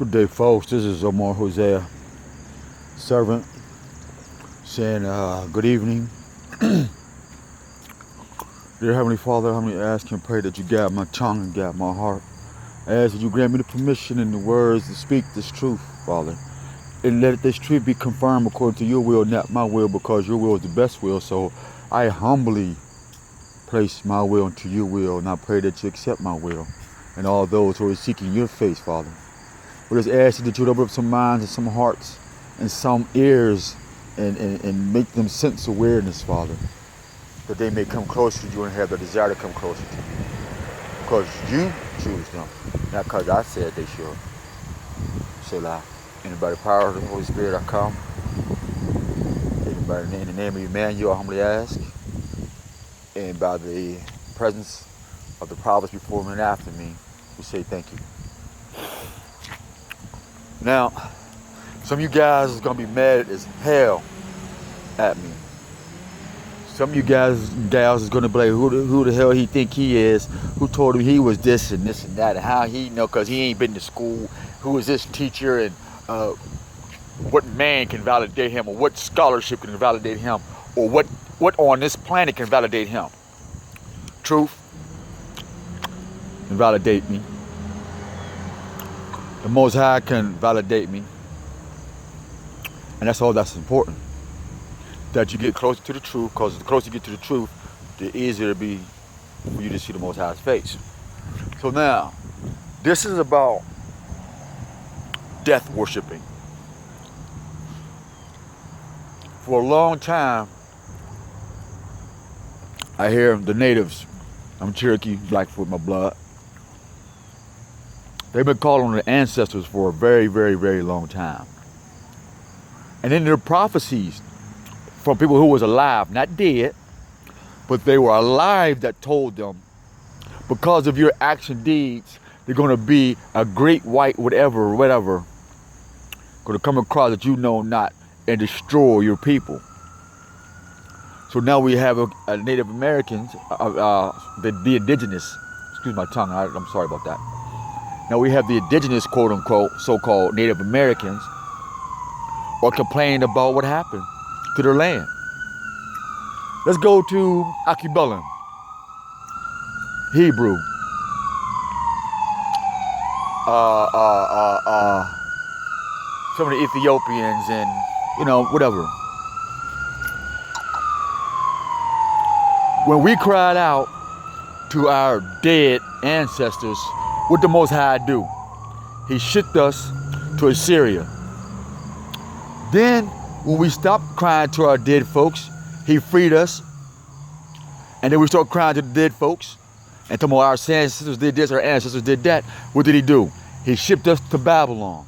Good day, folks. This is Omar Hosea, servant, saying good evening. Dear Heavenly Father, I humbly ask and pray that you guide my tongue and guide my heart. I ask that you grant me the permission and the words to speak this truth, Father. And let this truth be confirmed according to your will, not my will, because your will is the best will. So I humbly place my will into your will, and I pray that you accept my will and all those who are seeking your face, Father. We just ask that you would open up some minds and some hearts and some ears and make them sense awareness, Father, that they may come closer to you and have the desire to come closer to you. Because you choose them, not because I said they should. Selah. And by the power of the Holy Spirit I come. Anybody in the name of Emmanuel I humbly ask. And by the presence of the prophets before me and after me, we say thank you. Now, some of you guys is going to be mad as hell at me. Some of you guys and gals is going to be like, who the hell he think he is? Who told him he was this and this and that? And how he know, because he ain't been to school. Who is this teacher? And what man can validate him? Or what scholarship can validate him? Or what on this planet can validate him? Truth can validate me. The Most High can validate me. And that's all that's important. That you get closer to the truth, because the closer you get to the truth, the easier it'll be for you to see the Most High's face. So now, this is about death worshiping. For a long time, I hear the natives, I'm Cherokee, Blackfoot, my blood. They've been calling on their ancestors for a very, very, very long time. And in their prophecies from people who was alive, not dead, but they were alive, that told them, because of your action deeds, they're going to be a great white whatever, going to come across that you know not and destroy your people. So now we have a Native Americans, the indigenous, excuse my tongue, I'm sorry about that. Now we have the indigenous, quote unquote, so-called Native Americans are complaining about what happened to their land. Let's go to Akibelim, Hebrew, some of the Ethiopians and, whatever. When we cried out to our dead ancestors, what the Most High do? He shipped us to Assyria. Then, when we stopped crying to our dead folks, he freed us. And then we started crying to the dead folks. And talking about our ancestors did this, our ancestors did that. What did he do? He shipped us to Babylon.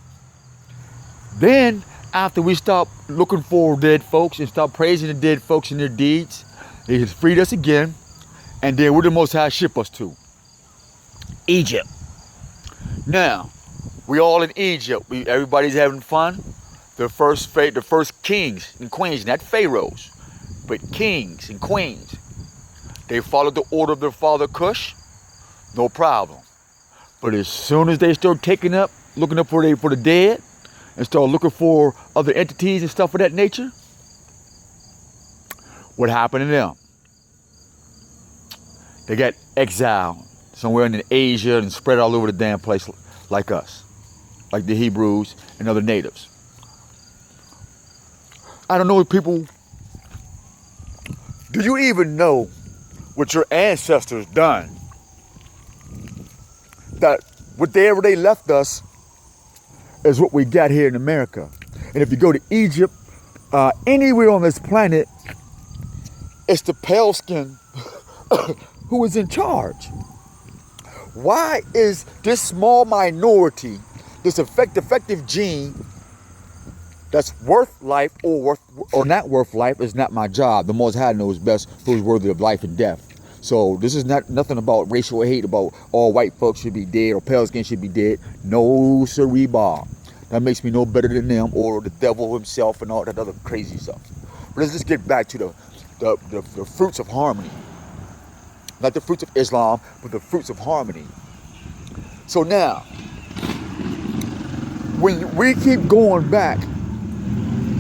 Then, after we stopped looking for dead folks and stopped praising the dead folks and their deeds, he freed us again. And then where did the Most High ship us to? Egypt. Now, we all in Egypt. Everybody's having fun. The first kings and queens, not pharaohs, but kings and queens. They followed the order of their father Cush, no problem. But as soon as they start looking up for the dead, and start looking for other entities and stuff of that nature, what happened to them? They got exiled somewhere in Asia and spread all over the damn place like us, like the Hebrews and other natives. I don't know if people, do you even know what your ancestors done? That whatever they left us is what we got here in America. And if you go to Egypt, anywhere on this planet, it's the pale skin who is in charge. Why is this small minority, this effective gene that's worth life or not worth life is not my job. The Most High knows best who's worthy of life and death. So this is nothing about racial hate, about all white folks should be dead or pale skin should be dead. No siree, Bob. That makes me no better than them or the devil himself and all that other crazy stuff. But let's just get back to the fruits of harmony. Not the fruits of Islam, but the fruits of harmony. So now, when we keep going back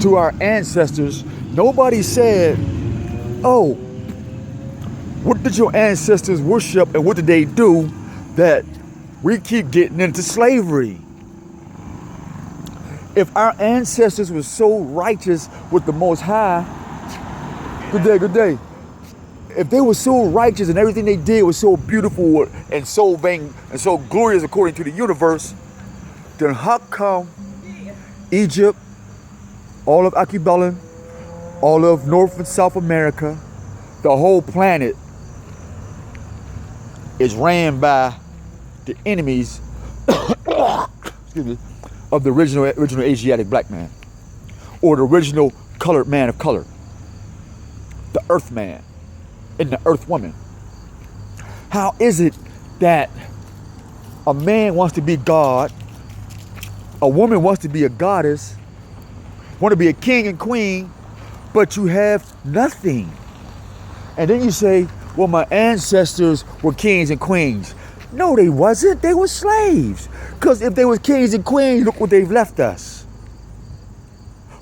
to our ancestors, nobody said, oh, what did your ancestors worship and what did they do that we keep getting into slavery? If our ancestors were so righteous with the Most High, good day. If they were so righteous and everything they did was so beautiful and so vain and so glorious according to the universe, then how come Egypt, all of Akibelin, all of North and South America, the whole planet is ran by the enemies excuse me, of the original Asiatic black man, or the original colored man of color, the earth man and the earth woman? How is it that a man wants to be God, a woman wants to be a goddess, want to be a king and queen, but you have nothing? And then you say, well, my ancestors were kings and queens. No, they wasn't. They were slaves. Because if they were kings and queens, look what they've left us.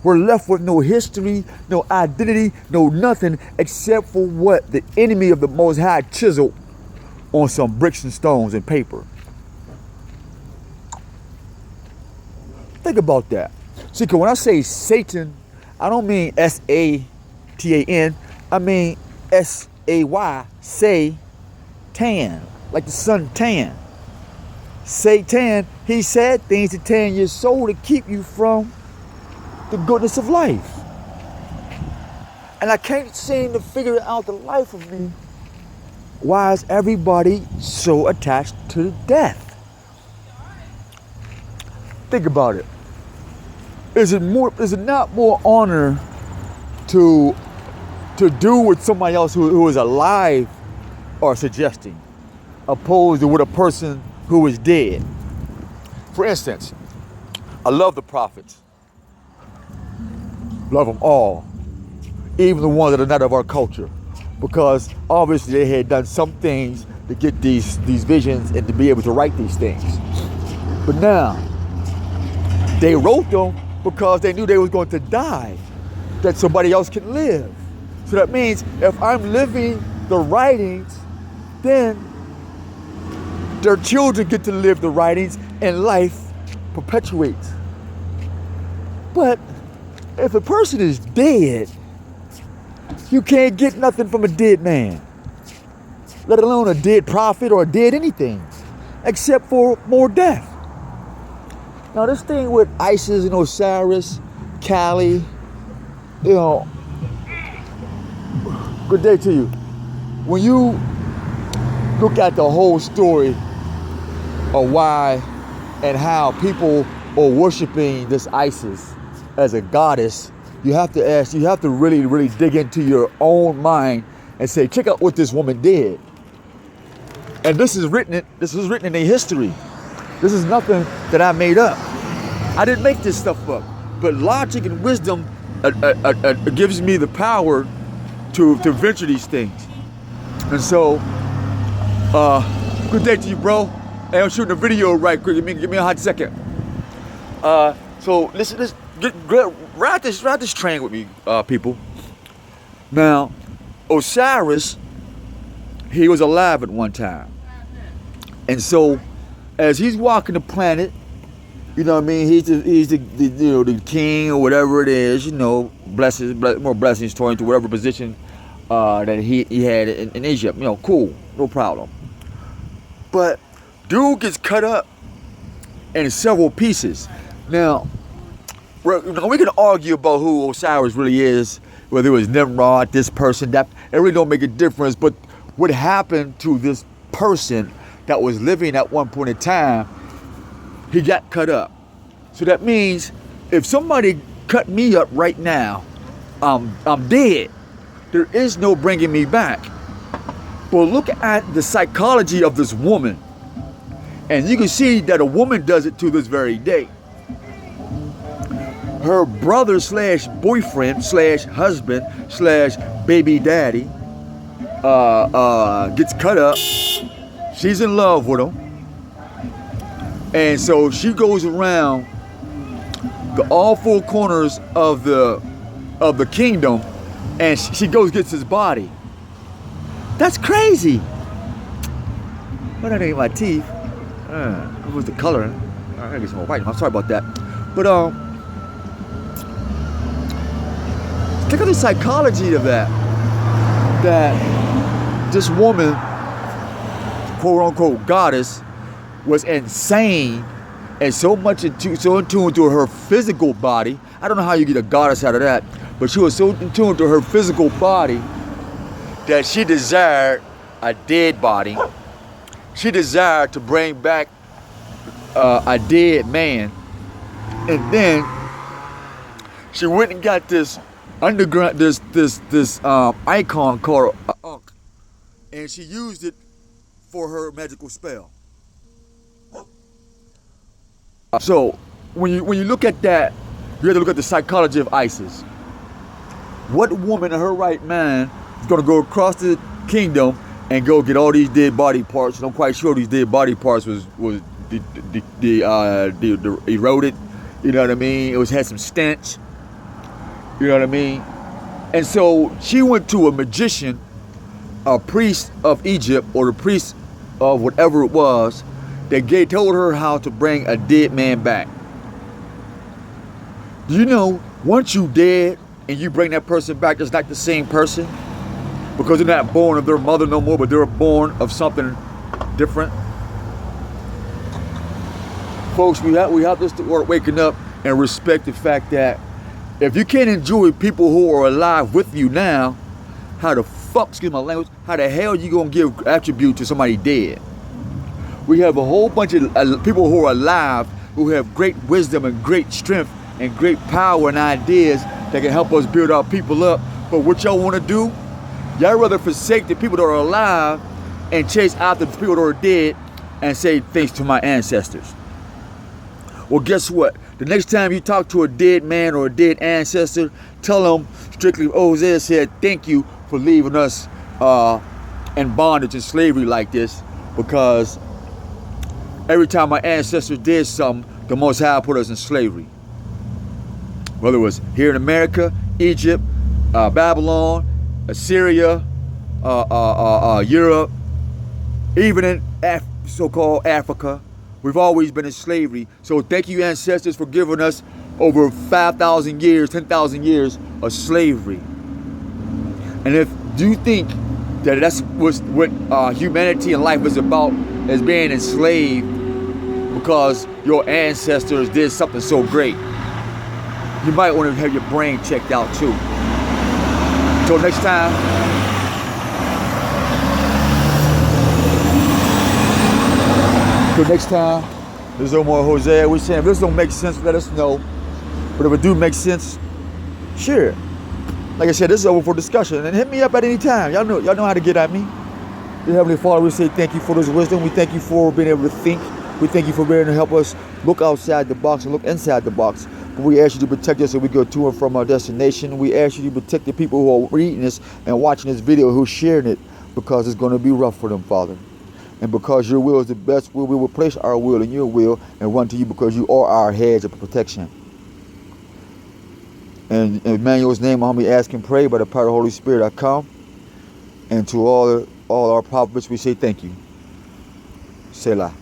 We're left with no history, no identity, no nothing, except for what the enemy of the Most High chiseled on some bricks and stones and paper. Think about that. See, because when I say Satan, I don't mean S-A-T-A-N. I mean S-A-Y, say, tan, like the sun tan. Satan, he said things to tan your soul to keep you from the goodness of life. And I can't seem to figure out the life of me. Why is everybody so attached to death? Think about it. Is it not more honor to do what somebody else who is alive are suggesting, opposed to what a person who is dead? For instance, I love the prophets. Love them all, even the ones that are not of our culture, because obviously they had done some things to get these visions and to be able to write these things. But now, they wrote them because they knew they was going to die, that somebody else can live. So that means if I'm living the writings, then their children get to live the writings and life perpetuates. But if a person is dead, you can't get nothing from a dead man, let alone a dead prophet or a dead anything, except for more death. Now this thing with Isis and Osiris, Kali, you know, good day to you. When you look at the whole story of why and how people are worshiping this Isis as a goddess, you have to really, really dig into your own mind and say, check out what this woman did. And this is written in a history. This is nothing that I made up. I didn't make this stuff up. But logic and wisdom gives me the power to venture these things. And so, good day to you, bro. Hey, I'm shooting a video right quick. Give me a hot second. So listen, ride this train with me, people. Now, Osiris, he was alive at one time. And so, as he's walking the planet, you know what I mean, he's the king or whatever it is, you know, more blessings toward to whatever position that he had in Egypt. You know, cool, no problem. But dude gets cut up in several pieces. Now, we can argue about who Osiris really is, whether it was Nimrod, this person, that. It really don't make a difference. But what happened to this person that was living at one point in time, he got cut up. So that means if somebody cut me up right now, I'm dead. There is no bringing me back. But look at the psychology of this woman. And you can see that a woman does it to this very day. Her brother slash boyfriend slash husband slash baby daddy gets cut up. She's in love with him. And so she goes around all four corners of the kingdom, and she goes gets his body. That's crazy. But that ain't my teeth. What was the color? I gotta get some more white. I'm sorry about that. But look at the psychology of that. That this woman, quote unquote goddess, was insane and so in tune to her physical body. I don't know how you get a goddess out of that, but she was so in tune to her physical body that she desired a dead body. She desired to bring back a dead man, and then she went and got this underground, this icon called Ankh, and she used it for her magical spell. So when you look at that, you have to look at the psychology of Isis. What woman in her right mind is going to go across the kingdom and go get all these dead body parts? And I'm quite sure these dead body parts was eroded. You know what I mean? It had some stench. You know what I mean? And so she went to a magician, a priest of Egypt, or the priest of whatever it was, that told her how to bring a dead man back. Do you know, once you dead and you bring that person back, it's not the same person? Because they're not born of their mother no more, but they're born of something different. Folks, we have to start waking up and respect the fact that if you can't enjoy people who are alive with you now, how the fuck, excuse my language, how the hell you gonna give attribute to somebody dead? We have a whole bunch of people who are alive who have great wisdom and great strength and great power and ideas that can help us build our people up. But what y'all want to do? Y'all rather forsake the people that are alive and chase after the people that are dead and say thanks to my ancestors. Well, guess what? The next time you talk to a dead man or a dead ancestor, tell them strictly, Hosea said, thank you for leaving us in bondage and slavery like this, because every time my ancestors did something, the Most High put us in slavery. Whether it was here in America, Egypt, Babylon, Assyria, Europe, even in so-called Africa, we've always been in slavery. So thank you, ancestors, for giving us over 5,000 years, 10,000 years of slavery. And if you think that that's what humanity and life is about, as being enslaved because your ancestors did something so great, you might want to have your brain checked out too. Until next time, there's no more Hosea. We're saying if this don't make sense, let us know. But if it do make sense, share it. Like I said, this is open for discussion, and hit me up at any time. Y'all know how to get at me. Dear Heavenly Father, we say thank you for this wisdom. We thank you for being able to think. We thank you for being able to help us look outside the box and look inside the box. But we ask you to protect us as we go to and from our destination. We ask you to protect the people who are reading this and watching this video, who are sharing it, because it's going to be rough for them, Father. And because your will is the best will, we will place our will in your will and run to you, because you are our hedge of protection. And in Emmanuel's name, I humbly ask and pray by the power of the Holy Spirit, I come. And to all our prophets, we say thank you. Selah.